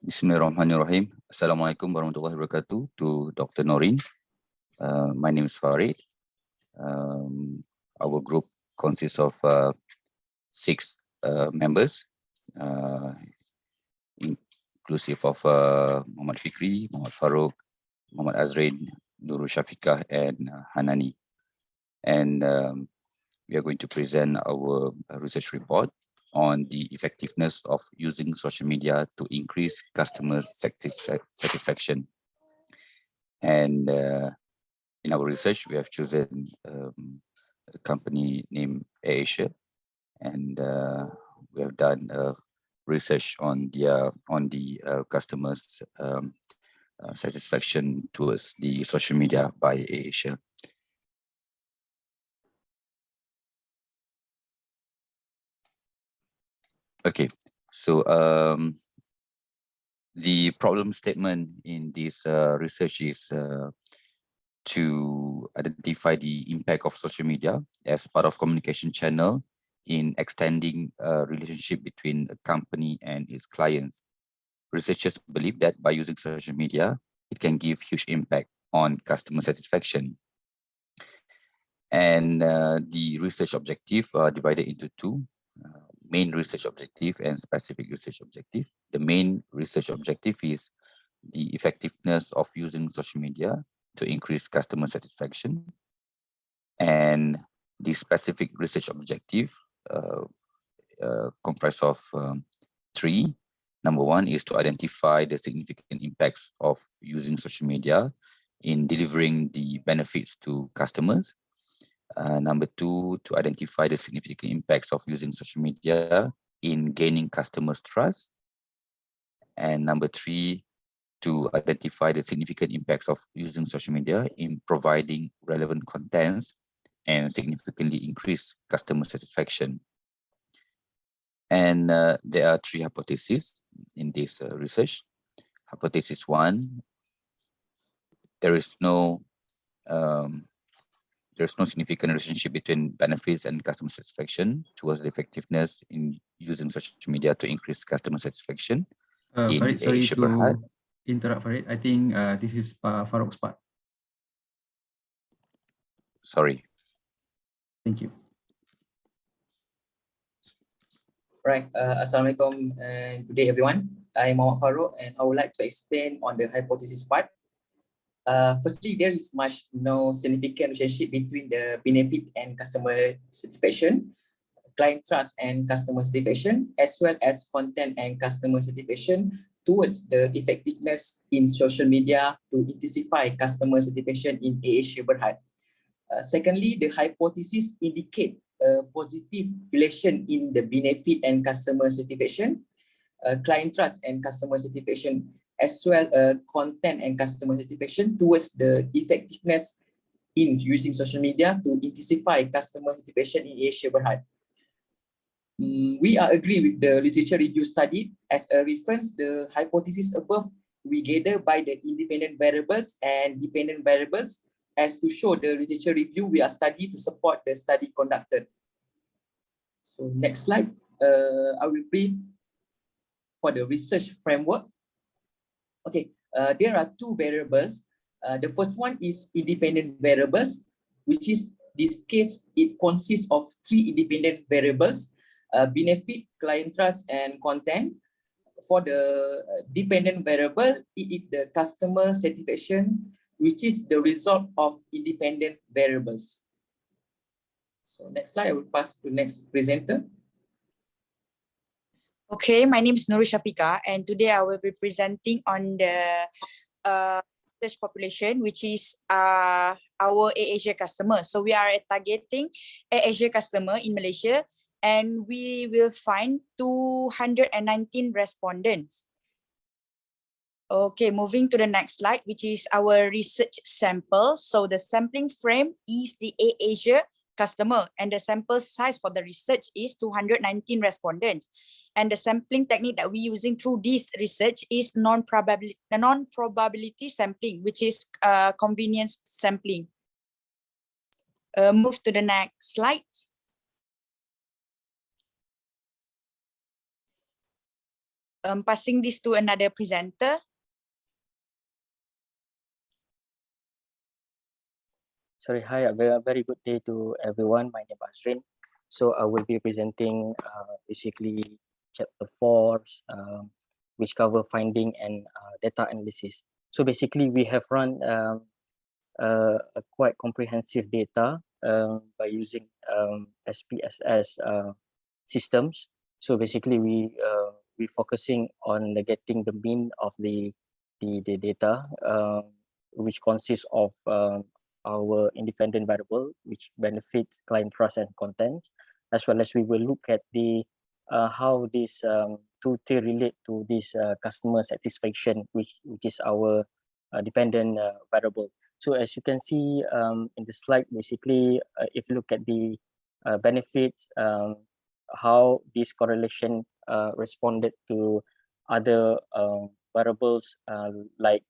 Bismillahirrahmanirrahim. Assalamualaikum warahmatullahi wabarakatuh to Dr. Noreen. My name is Farid. Our group consists of 6 members, inclusive of Muhammad Fikri, Muhammad Farouk, Muhammad Azrin, Noor Shafiqah, and Hanani. And we are going to present our research report on the effectiveness of using social media to increase customer satisfaction. And in our research, we have chosen a company named AirAsia, and we have done research on the customers' satisfaction towards the social media by AirAsia. Okay, so the problem statement in this research is to identify the impact of social media as part of communication channel in extending a relationship between a company and its clients. Researchers believe that by using social media, it can give huge impact on customer satisfaction. And the research objective are divided into 2. Main research objective and specific research objective. The main research objective is the effectiveness of using social media to increase customer satisfaction. And the specific research objective comprise of 3. Number 1 is to identify the significant impacts of using social media in delivering the benefits to customers. Number 2, to identify the significant impacts of using social media in gaining customers' trust. And number 3, to identify the significant impacts of using social media in providing relevant contents and significantly increase customer satisfaction. And there are 3 hypotheses in this research. Hypothesis 1, there's no significant relationship between benefits and customer satisfaction towards the effectiveness in using social media to increase customer satisfaction. Farid, sorry to interrupt, Farid. I think this is Farouk's part. Sorry. Thank you. Right. Assalamualaikum and good day, everyone. I'm Muhammad Farouk, and I would like to explain on the hypothesis part. Firstly, there is no significant relationship between the benefit and customer satisfaction, client trust and customer satisfaction, as well as content and customer satisfaction towards the effectiveness in social media to intensify customer satisfaction in AirAsia Berhad. Secondly, the hypothesis indicate a positive relation in the benefit and customer satisfaction, client trust and customer satisfaction, as well as content and customer satisfaction towards the effectiveness in using social media to intensify customer satisfaction in AirAsia Berhad. We are agree with the literature review study. As a reference, the hypothesis above we gather by the independent variables and dependent variables as to show the literature review we are study to support the study conducted. So next slide, I will brief for the research framework. Okay, there are 2 variables. The first one is independent variables, which is this case, it consists of 3 independent variables, benefit, client trust, and content. For the dependent variable, it is the customer satisfaction, which is the result of independent variables. So next slide, I will pass to next presenter. Okay, my name is Noor Shafiqah, and today I will be presenting on the research population, which is our AirAsia customer. So we are targeting AirAsia customer in Malaysia, and we will find 219 respondents. Okay, moving to the next slide, which is our research sample. So the sampling frame is the AirAsia customer, and the sample size for the research is 219 respondents. And the sampling technique that we're using through this research is non-probability sampling, which is convenience sampling. Move to the next slide. passing this to another presenter. Sorry, hi, a very good day to everyone. My name is Aziz. So I will be presenting basically chapter 4, which cover finding and data analysis. So basically we have run a quite comprehensive data by using SPSS systems. So basically we focusing on getting the mean of the data, which consists of our independent variable, which benefits client trust and content, as well as we will look at the how this two-tier relate to this customer satisfaction, which is our dependent variable. So as you can see in the slide, basically, if you look at the benefits, how this correlation responded to other variables like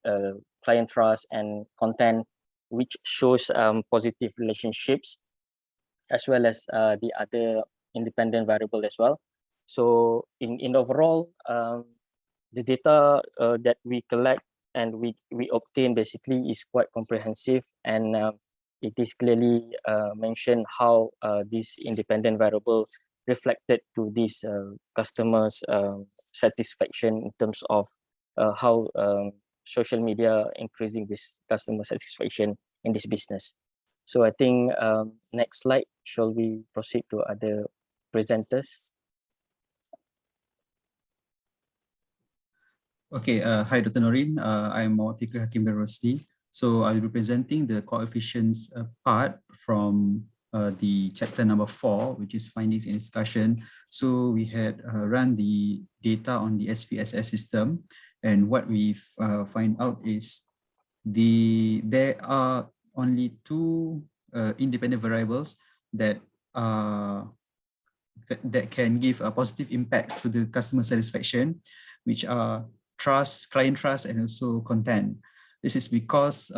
client trust and content, which shows positive relationships, as well as the other independent variable as well. So in overall, the data that we collect and we obtain basically is quite comprehensive, and it is clearly mentioned how this independent variable reflected to this customers satisfaction in terms of how social media increasing this customer satisfaction in this business. So I think next slide, shall we proceed to other presenters? Okay, hi Dr. Noreen. I'm Fikri Hakim Rosli. So I'll be presenting the coefficients part from the chapter number 4, which is findings and discussion. So we had run the data on the SPSS system, and what we find out is there are only two independent variables that that can give a positive impact to the customer satisfaction, which are trust, client trust, and also content. This is because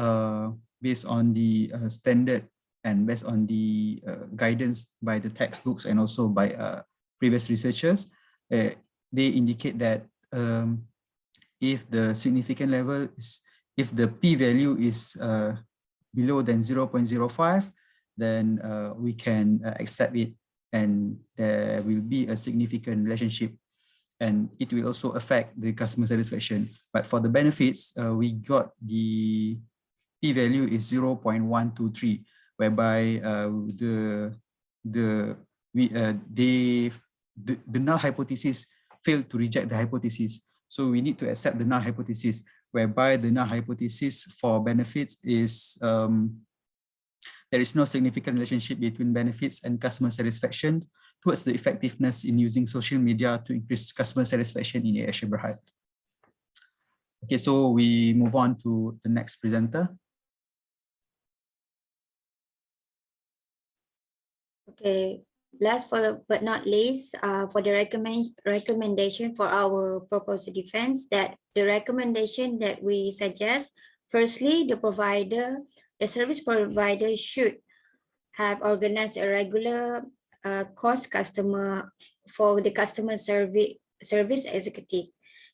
based on the standard and based on the guidance by the textbooks and also by previous researchers, they indicate that if the significant level is, if the p-value is below than 0.05, then we can accept it, and there will be a significant relationship, and it will also affect the customer satisfaction. But for the benefits, we got the p-value is 0.123, whereby the null hypothesis failed to reject the hypothesis. So we need to accept the null hypothesis, whereby the null hypothesis for benefits is there is no significant relationship between benefits and customer satisfaction towards the effectiveness in using social media to increase customer satisfaction in Asia Berhad. Okay, so we move on to the next presenter. Okay, last but not least, for the recommendation for our proposed defense, that the recommendation that we suggest, firstly, the service provider should have organized a regular course customer for the customer service executive.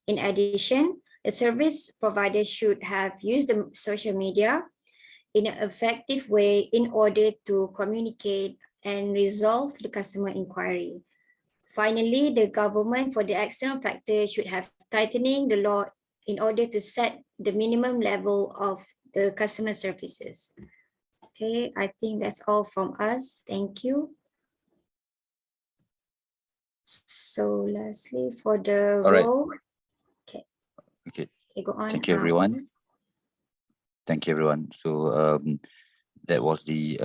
In addition, the service provider should have used the social media in an effective way in order to communicate and resolve the customer inquiry. Finally, the government for the external factor should have tightening the law in order to set the minimum level of the customer services. Okay, I think that's all from us. Thank you. So lastly, for the role. Okay. Okay. Go on. Thank you, everyone. Thank you, everyone. So that was the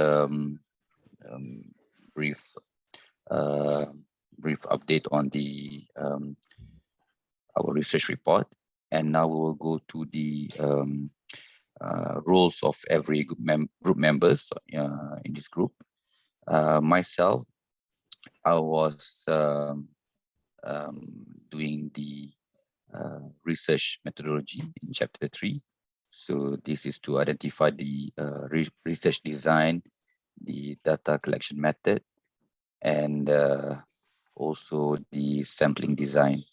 brief update on the our research report, and now we will go to the roles of every group members in this group. Myself, I was doing the research methodology in chapter 3. So this is to identify the research design, the data collection method, and also the sampling design.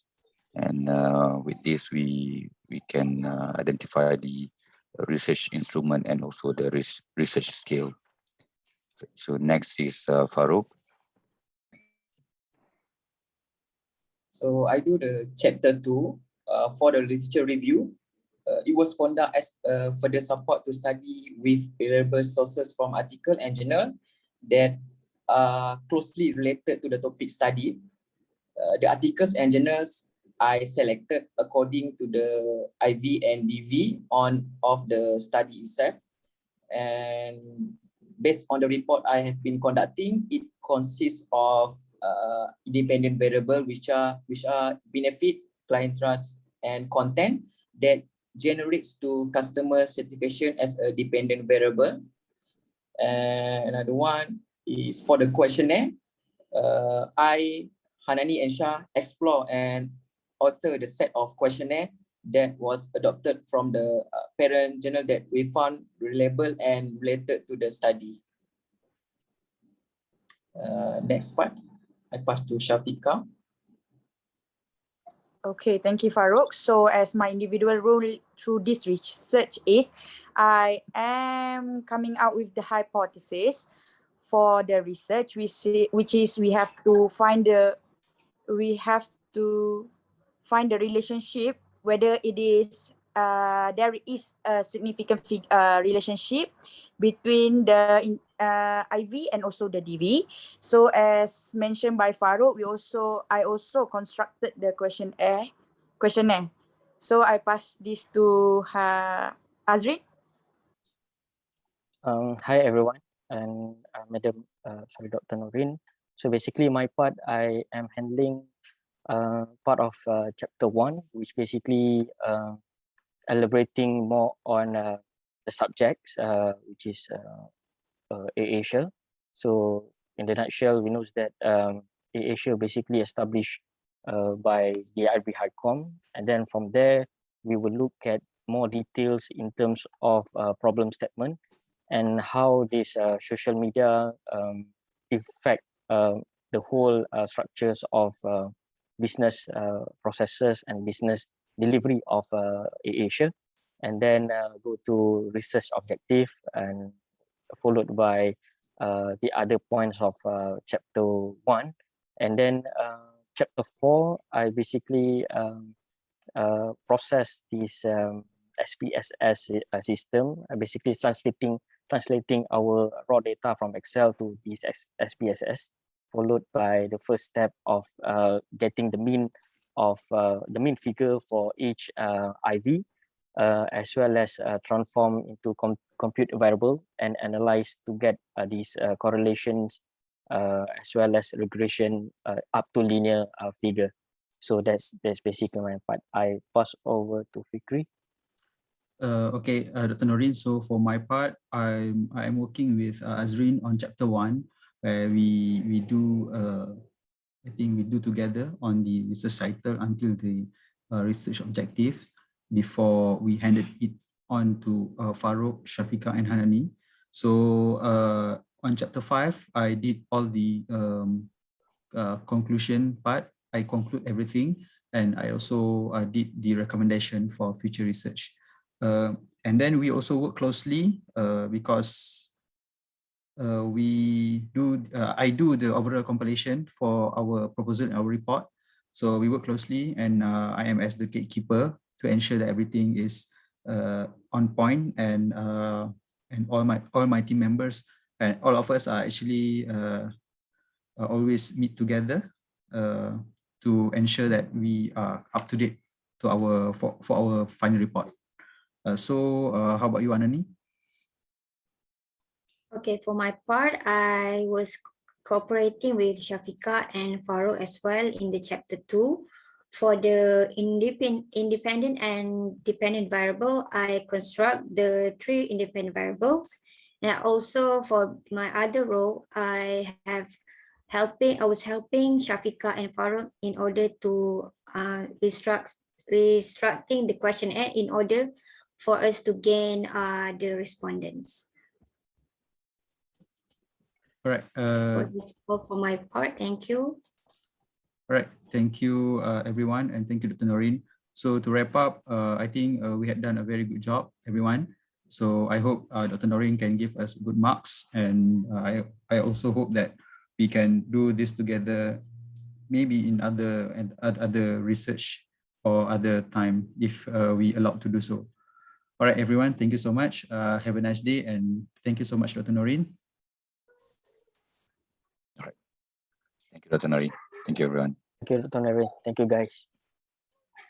And with this, we can identify the research instrument and also the research scale. So next is Farouk. So I do the chapter 2 for the literature review. It was conducted as further support to study with reliable sources from article and journal that are closely related to the topic studied. The articles and journals I selected according to the IV and DV of the study itself. And based on the report I have been conducting, it consists of independent variable which are benefit, client trust, and content that generates to customer satisfaction as a dependent variable. And another one is for the questionnaire. I, Hanani, and Shah explore and author the set of questionnaire that was adopted from the parent journal that we found reliable and related to the study. Next part, I pass to Shafiqah. Okay, thank you, Farouk. So as my individual role through this research is, I am coming out with the hypothesis for the research, which is we have to find the relationship, whether it is there is a significant relationship between the IV and also the DV. So as mentioned by Farouk, I also constructed the questionnaire. So I pass this to Azrin. Hi everyone, and Dr. Noreen. So basically, my part, I am handling part of chapter 1, which basically elaborating more on the subjects, which is Asia. So in the nutshell, we know that Asia basically established by the IB Hardcom, and then from there we will look at more details in terms of problem statement and how this social media affect the whole structures of business processes and business delivery of Asia, and then go to research objective, and followed by the other points of chapter 1. And then chapter 4, I basically process this SPSS system, basically translating our raw data from Excel to this SPSS, followed by the first step of getting the mean figure for each IV, as well as transform into compute variable and analyze to get these correlations, as well as regression up to linear figure. So that's basically my part. I pass over to Fikri. Okay, Dr. Noreen. So for my part, I'm working with Azrin on chapter 1, where we do I think we do together on the research title until the research objectives before we handed it on to Farouk, Shafiqah, and Hanani. So on chapter 5, I did all the conclusion part. I conclude everything, and I also did the recommendation for future research. And then we also work closely because I do the overall compilation for our proposal and our report. So we work closely, and I am as the gatekeeper to ensure that everything is on point, and all my team members and all of us are actually always meet together to ensure that we are up to date to for our final report. So how about you, Anani? Okay, for my part, I was cooperating with Shafiqah and Farouk as well in the chapter 2. For the independent and dependent variable, I construct the 3 independent variables. And also for my other role, I was helping Shafiqah and Farouk in order to restructuring the questionnaire in order for us to gain the respondents. All right. That's all for my part. Thank you. All right, thank you everyone, and thank you, Dr. Noreen. So to wrap up, I think we had done a very good job, everyone. So I hope Dr. Noreen can give us good marks, and I also hope that we can do this together, maybe in other research or other time if we allowed to do so. All right, everyone, thank you so much. Have a nice day, and thank you so much, Dr. Noreen. Thank you, Dr. Noreen. Thank you, everyone. Thank you, Dr. Noreen. Thank you, guys.